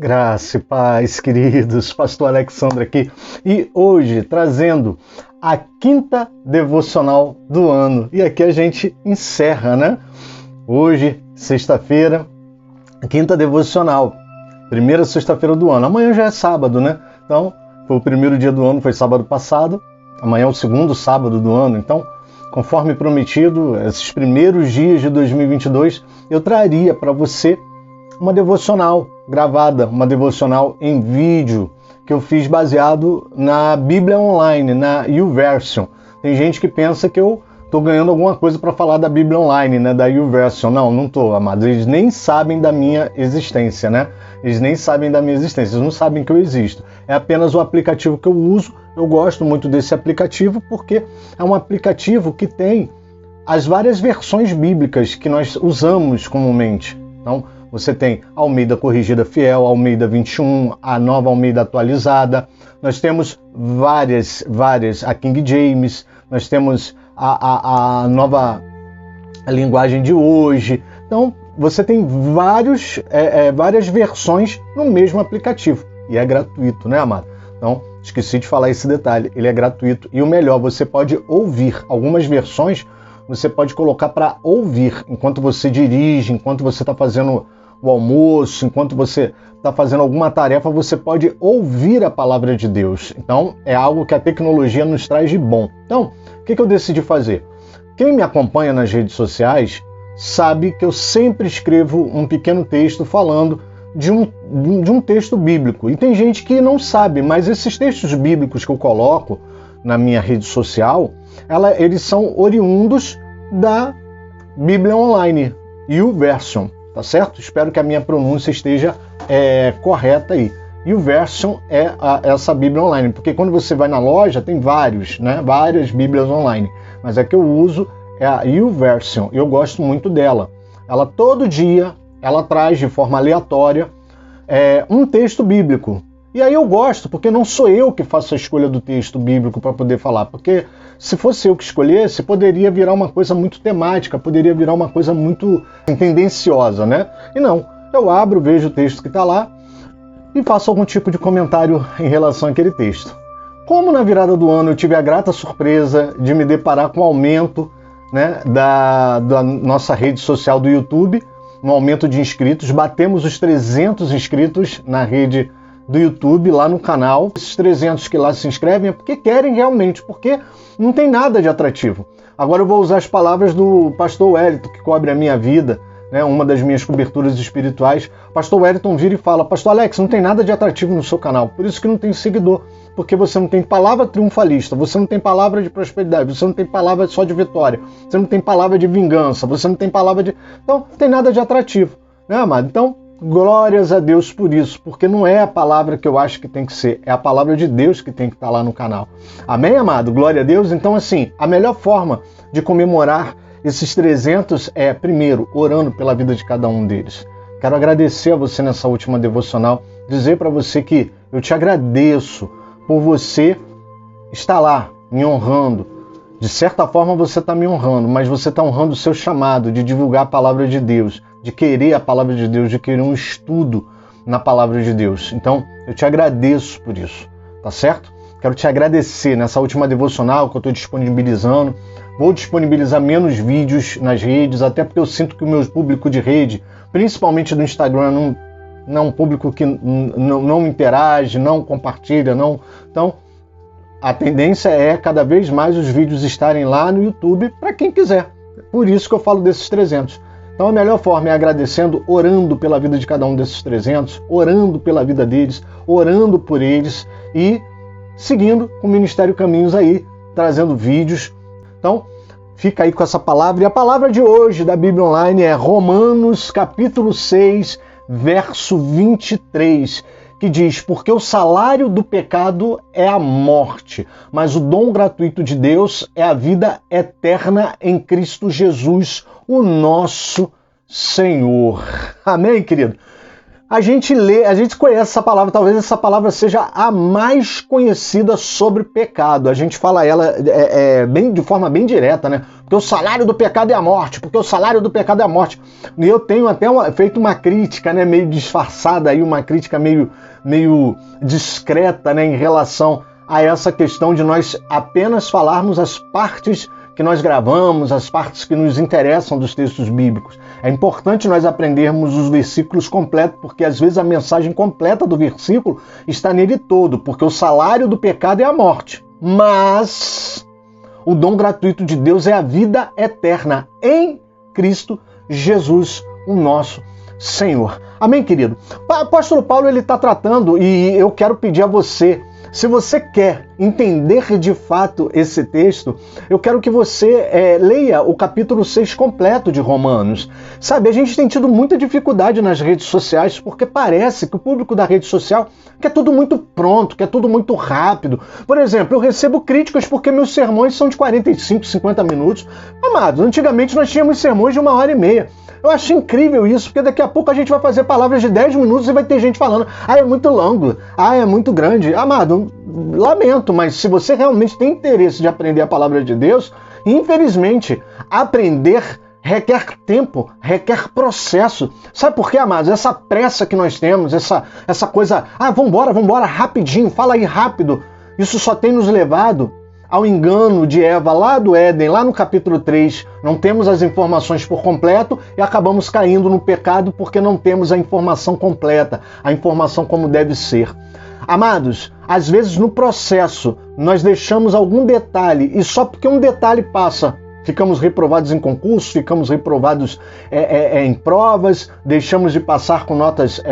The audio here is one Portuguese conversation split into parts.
Graça e paz, queridos, Pastor Alexandre aqui, e hoje trazendo a quinta devocional do ano. E aqui a gente encerra, né? Hoje, sexta-feira, quinta devocional, primeira sexta-feira do ano. Amanhã já é sábado, né? Então, foi o primeiro dia do ano, foi sábado passado. Amanhã é o segundo sábado do ano. Então, conforme prometido, esses primeiros dias de 2022, eu traria para você uma devocional gravada, uma devocional em vídeo que eu fiz baseado na Bíblia Online, na YouVersion. Tem gente que pensa que eu estou ganhando alguma coisa para falar da Bíblia Online, né, da YouVersion. Não estou, amados. Eles nem sabem da minha existência, né? Eles nem sabem da minha existência, eles não sabem que eu existo. É apenas o aplicativo que eu uso. Eu gosto muito desse aplicativo porque é um aplicativo que tem as várias versões bíblicas que nós usamos comumente. Então, você tem Almeida Corrigida Fiel, Almeida 21, a Nova Almeida Atualizada. Nós temos várias, a King James, nós temos a nova linguagem de hoje. Então, você tem várias versões no mesmo aplicativo. E é gratuito, né, amado? Então, esqueci de falar esse detalhe. Ele é gratuito. E o melhor, você pode ouvir algumas versões. Você pode colocar para ouvir enquanto você dirige, enquanto você está fazendo o almoço, enquanto você está fazendo alguma tarefa, você pode ouvir a palavra de Deus. Então, é algo que a tecnologia nos traz de bom. Então, o que eu decidi fazer? Quem me acompanha nas redes sociais sabe que eu sempre escrevo um pequeno texto falando de um texto bíblico. E tem gente que não sabe, mas esses textos bíblicos que eu coloco na minha rede social, eles são oriundos da Bíblia Online, YouVersion, tá certo? Espero que a minha pronúncia esteja correta aí. YouVersion é essa Bíblia Online, porque quando você vai na loja tem várias Bíblias online, mas a que eu uso é a YouVersion, e eu gosto muito dela. Ela todo dia, ela traz de forma aleatória um texto bíblico. E aí eu gosto, porque não sou eu que faço a escolha do texto bíblico para poder falar, porque se fosse eu que escolhesse, poderia virar uma coisa muito temática, poderia virar uma coisa muito tendenciosa, né? E não, eu abro, vejo o texto que está lá e faço algum tipo de comentário em relação àquele texto. Como na virada do ano eu tive a grata surpresa de me deparar com o aumento, né, da nossa rede social do YouTube, um aumento de inscritos, batemos os 300 inscritos na rede do YouTube, lá no canal. Esses 300 que lá se inscrevem é porque querem realmente, porque não tem nada de atrativo. Agora eu vou usar as palavras do pastor Wellington, que cobre a minha vida, né, uma das minhas coberturas espirituais. Pastor Wellington vira e fala: Pastor Alex, não tem nada de atrativo no seu canal, por isso que não tem seguidor, porque você não tem palavra triunfalista, você não tem palavra de prosperidade, você não tem palavra só de vitória, você não tem palavra de vingança, você não tem palavra de... Então, não tem nada de atrativo, né, amado? Então, glórias a Deus por isso, porque não é a palavra que eu acho que tem que ser, é a palavra de Deus que tem que estar lá no canal. Amém, amado? Glória a Deus. Então, assim, a melhor forma de comemorar esses 300 é, primeiro, orando pela vida de cada um deles. Quero agradecer a você nessa última devocional, dizer para você que eu te agradeço por você estar lá me honrando. De certa forma você está me honrando, mas você está honrando o seu chamado de divulgar a palavra de Deus, de querer a palavra de Deus, de querer um estudo na palavra de Deus. Então, eu te agradeço por isso, tá certo? Quero te agradecer nessa última devocional que eu estou disponibilizando. Vou disponibilizar menos vídeos nas redes, até porque eu sinto que o meu público de rede, principalmente do Instagram, não é um público que não interage, não compartilha, não... Então, a tendência é cada vez mais os vídeos estarem lá no YouTube para quem quiser. Por isso que eu falo desses 300. Então a melhor forma é agradecendo, orando pela vida de cada um desses 300, orando pela vida deles, orando por eles e seguindo o Ministério Caminhos aí, trazendo vídeos. Então, fica aí com essa palavra. E a palavra de hoje da Bíblia Online é Romanos capítulo 6, verso 23, que diz: porque o salário do pecado é a morte, mas o dom gratuito de Deus é a vida eterna em Cristo Jesus, o nosso Senhor. Amém, querido? a gente lê, a gente conhece essa palavra, talvez essa palavra seja a mais conhecida sobre pecado. A gente fala ela de forma bem direta, né? Porque o salário do pecado é a morte, porque o salário do pecado é a morte. E eu tenho até feito uma crítica, né, meio disfarçada, aí, uma crítica meio discreta, né, em relação a essa questão de nós apenas falarmos as partes que nós gravamos, as partes que nos interessam dos textos bíblicos. É importante nós aprendermos os versículos completos, porque às vezes a mensagem completa do versículo está nele todo, porque o salário do pecado é a morte. Mas o dom gratuito de Deus é a vida eterna em Cristo Jesus, o nosso Senhor. Amém, querido? O apóstolo Paulo ele está tratando, e eu quero pedir a você, se você quer entender de fato esse texto, eu quero que você leia o capítulo 6 completo de Romanos. Sabe, a gente tem tido muita dificuldade nas redes sociais porque parece que o público da rede social quer tudo muito pronto, quer tudo muito rápido. Por exemplo, eu recebo críticas porque meus sermões são de 45, 50 minutos. Amados, antigamente nós tínhamos sermões de 1h30. Eu acho incrível isso, porque daqui a pouco a gente vai fazer palavras de 10 minutos e vai ter gente falando: é muito longo, é muito grande. Amado, lamento, mas se você realmente tem interesse de aprender a palavra de Deus, infelizmente, aprender requer tempo, requer processo. Sabe por quê, amados? Essa pressa que nós temos, essa coisa, vambora, rapidinho, fala aí rápido, isso só tem nos levado ao engano de Eva lá do Éden, lá no capítulo 3. Não temos as informações por completo e acabamos caindo no pecado porque não temos a informação completa, a informação como deve ser. Amados, às vezes no processo nós deixamos algum detalhe e só porque um detalhe passa, ficamos reprovados em concursos, ficamos reprovados em provas, deixamos de passar com notas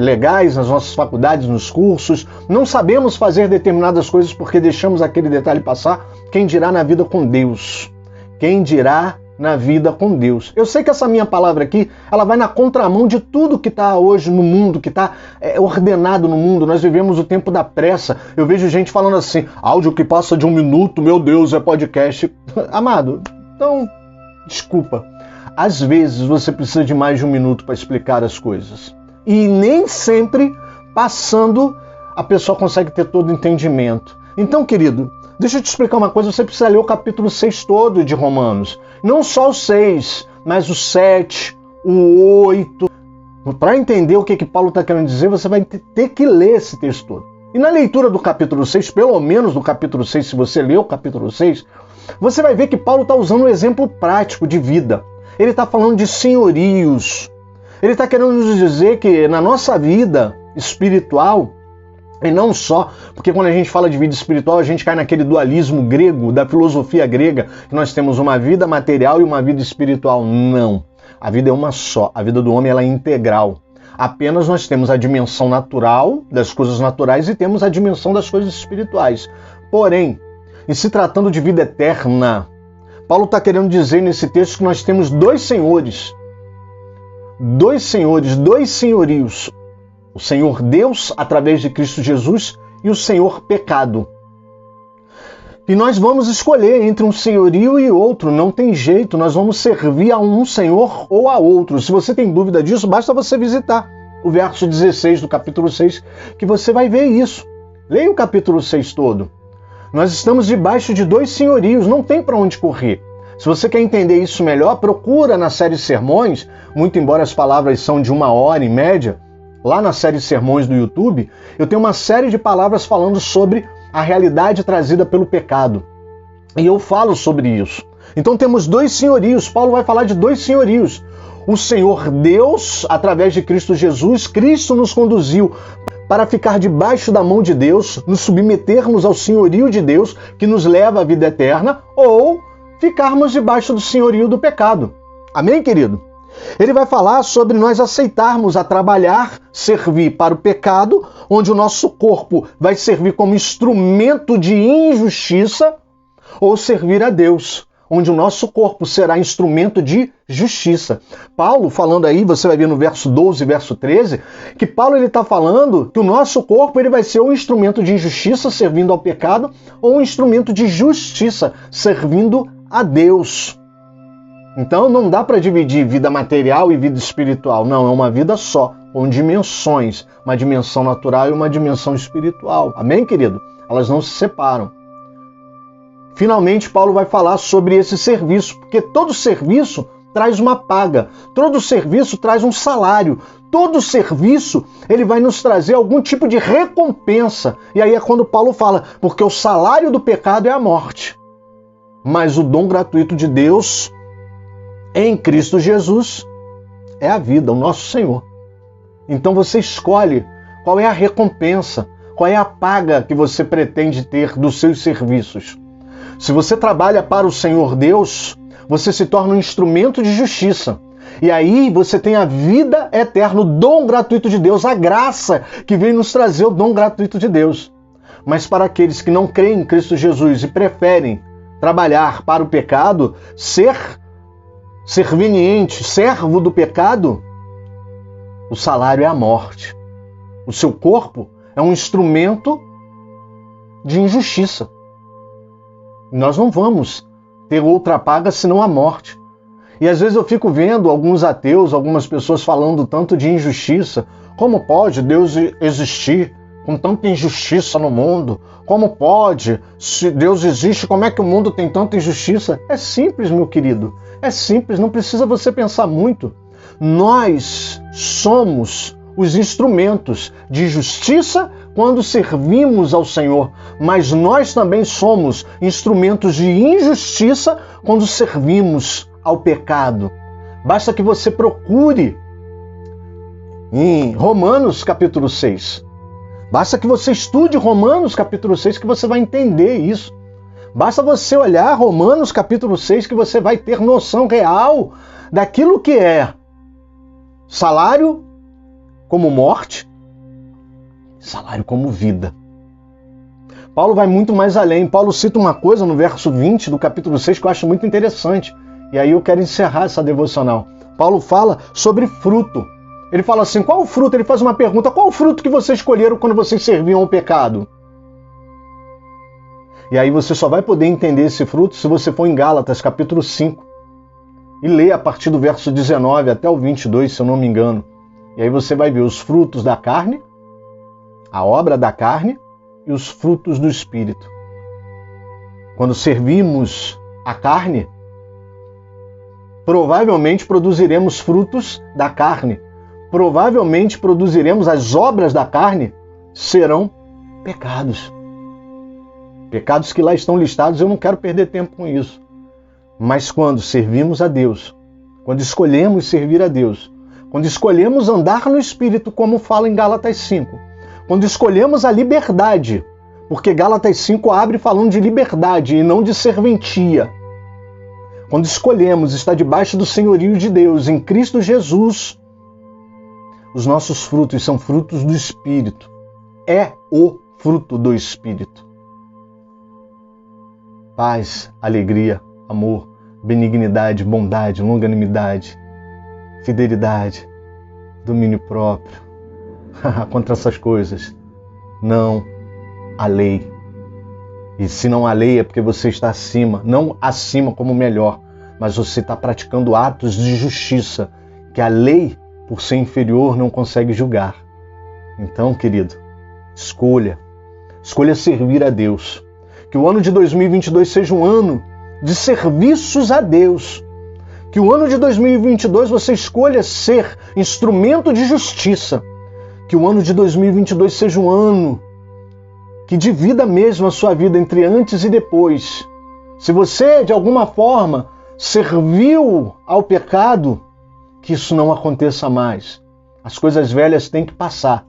legais nas nossas faculdades, nos cursos, não sabemos fazer determinadas coisas porque deixamos aquele detalhe passar. Quem dirá na vida com Deus? Quem dirá na vida com Deus? Eu sei que essa minha palavra aqui, ela vai na contramão de tudo que está hoje no mundo, que está ordenado no mundo. Nós vivemos o tempo da pressa. Eu vejo gente falando assim: áudio que passa de 1 minuto, meu Deus, é podcast. Amado, então, desculpa. Às vezes você precisa de mais de 1 minuto para explicar as coisas. E nem sempre, passando, a pessoa consegue ter todo o entendimento. Então, querido, deixa eu te explicar uma coisa, você precisa ler o capítulo 6 todo de Romanos. Não só o 6, mas o 7, o 8. Para entender o que Paulo está querendo dizer, você vai ter que ler esse texto todo. E na leitura do capítulo 6, pelo menos do capítulo 6, se você ler o capítulo 6, você vai ver que Paulo está usando um exemplo prático de vida. Ele está falando de senhorios. Ele está querendo nos dizer que na nossa vida espiritual, e não só, porque quando a gente fala de vida espiritual, a gente cai naquele dualismo grego, da filosofia grega, que nós temos uma vida material e uma vida espiritual. Não. A vida é uma só. A vida do homem ela é integral. Apenas nós temos a dimensão natural das coisas naturais e temos a dimensão das coisas espirituais. Porém, em se tratando de vida eterna, Paulo está querendo dizer nesse texto que nós temos dois senhores. Dois senhorios. O Senhor Deus, através de Cristo Jesus, e o Senhor pecado. E nós vamos escolher entre um senhorio e outro, não tem jeito, nós vamos servir a um senhor ou a outro. Se você tem dúvida disso, basta você visitar o verso 16 do capítulo 6, que você vai ver isso. Leia o capítulo 6 todo. Nós estamos debaixo de dois senhorios, não tem para onde correr. Se você quer entender isso melhor, procura na série Sermões, muito embora as palavras são de 1 hora em média, lá na série Sermões do YouTube, eu tenho uma série de palavras falando sobre a realidade trazida pelo pecado. E eu falo sobre isso. Então temos dois senhorios. Paulo vai falar de dois senhorios. O Senhor Deus, através de Cristo Jesus, Cristo nos conduziu para ficar debaixo da mão de Deus, nos submetermos ao senhorio de Deus, que nos leva à vida eterna, ou ficarmos debaixo do senhorio do pecado. Amém, querido? Ele vai falar sobre nós aceitarmos a trabalhar, servir para o pecado, onde o nosso corpo vai servir como instrumento de injustiça, ou servir a Deus, onde o nosso corpo será instrumento de justiça. Paulo, falando aí, você vai ver no verso 12 e verso 13, que Paulo está falando que o nosso corpo ele vai ser um instrumento de injustiça, servindo ao pecado, ou um instrumento de justiça, servindo a Deus. Então não dá para dividir vida material e vida espiritual, não, é uma vida só. com dimensões, uma dimensão natural e uma dimensão espiritual. Amém, querido? Elas não se separam. Finalmente, Paulo vai falar sobre esse serviço, porque todo serviço traz uma paga, todo serviço traz um salário, todo serviço ele vai nos trazer algum tipo de recompensa. E aí é quando Paulo fala, porque o salário do pecado é a morte, mas o dom gratuito de Deus em Cristo Jesus é a vida, o nosso Senhor. Então você escolhe qual é a recompensa, qual é a paga que você pretende ter dos seus serviços. Se você trabalha para o Senhor Deus, você se torna um instrumento de justiça. E aí você tem a vida eterna, o dom gratuito de Deus, a graça que vem nos trazer o dom gratuito de Deus. Mas para aqueles que não creem em Cristo Jesus e preferem trabalhar para o pecado, ser serviente, servo do pecado, o salário é a morte. O seu corpo é um instrumento de injustiça. Nós não vamos ter outra paga senão a morte. E às vezes eu fico vendo alguns ateus, algumas pessoas falando tanto de injustiça. Como pode Deus existir com tanta injustiça no mundo? Como pode? Se Deus existe, como é que o mundo tem tanta injustiça? É simples, meu querido. É simples, não precisa você pensar muito. Nós somos os instrumentos de justiça quando servimos ao Senhor, mas nós também somos instrumentos de injustiça quando servimos ao pecado. Basta que você procure em Romanos capítulo 6. Basta que você estude Romanos capítulo 6 que você vai entender isso. Basta você olhar Romanos capítulo 6 que você vai ter noção real daquilo que é salário como morte, salário como vida. Paulo vai muito mais além. Paulo cita uma coisa no verso 20 do capítulo 6 que eu acho muito interessante. E aí eu quero encerrar essa devocional. Paulo fala sobre fruto. Ele fala assim, qual o fruto? Ele faz uma pergunta, qual o fruto que vocês escolheram quando vocês serviam ao pecado? E aí você só vai poder entender esse fruto se você for em Gálatas capítulo 5 e ler a partir do verso 19 até o 22, se eu não me engano. E aí você vai ver os frutos da carne, a obra da carne e os frutos do Espírito. Quando servimos a carne, provavelmente produziremos frutos da carne. Provavelmente produziremos as obras da carne, serão pecados. Pecados que lá estão listados, eu não quero perder tempo com isso. Mas quando servimos a Deus, quando escolhemos servir a Deus, quando escolhemos andar no Espírito, como fala em Gálatas 5, quando escolhemos a liberdade, porque Gálatas 5 abre falando de liberdade e não de serventia. Quando escolhemos estar debaixo do senhorio de Deus, em Cristo Jesus, os nossos frutos são frutos do Espírito. É o fruto do Espírito. Paz, alegria, amor, benignidade, bondade, longanimidade, fidelidade, domínio próprio. Contra essas coisas não há lei. E se não há lei é porque você está acima, não acima como melhor, mas você está praticando atos de justiça que a lei, por ser inferior, não consegue julgar. Então, querido, escolha servir a Deus. Que o ano de 2022 seja um ano de serviços a Deus. Que o ano de 2022 você escolha ser instrumento de justiça. Que o ano de 2022 seja um ano que divida mesmo a sua vida entre antes e depois. Se você, de alguma forma, serviu ao pecado, que isso não aconteça mais. As coisas velhas têm que passar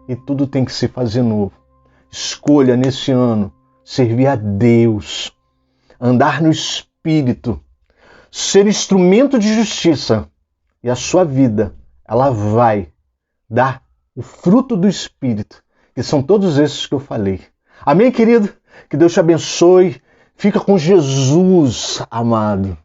e tudo tem que se fazer novo. Escolha nesse ano servir a Deus, andar no Espírito, ser instrumento de justiça, e a sua vida, ela vai dar o fruto do Espírito, que são todos esses que eu falei. Amém, querido? Que Deus te abençoe. Fica com Jesus, amado.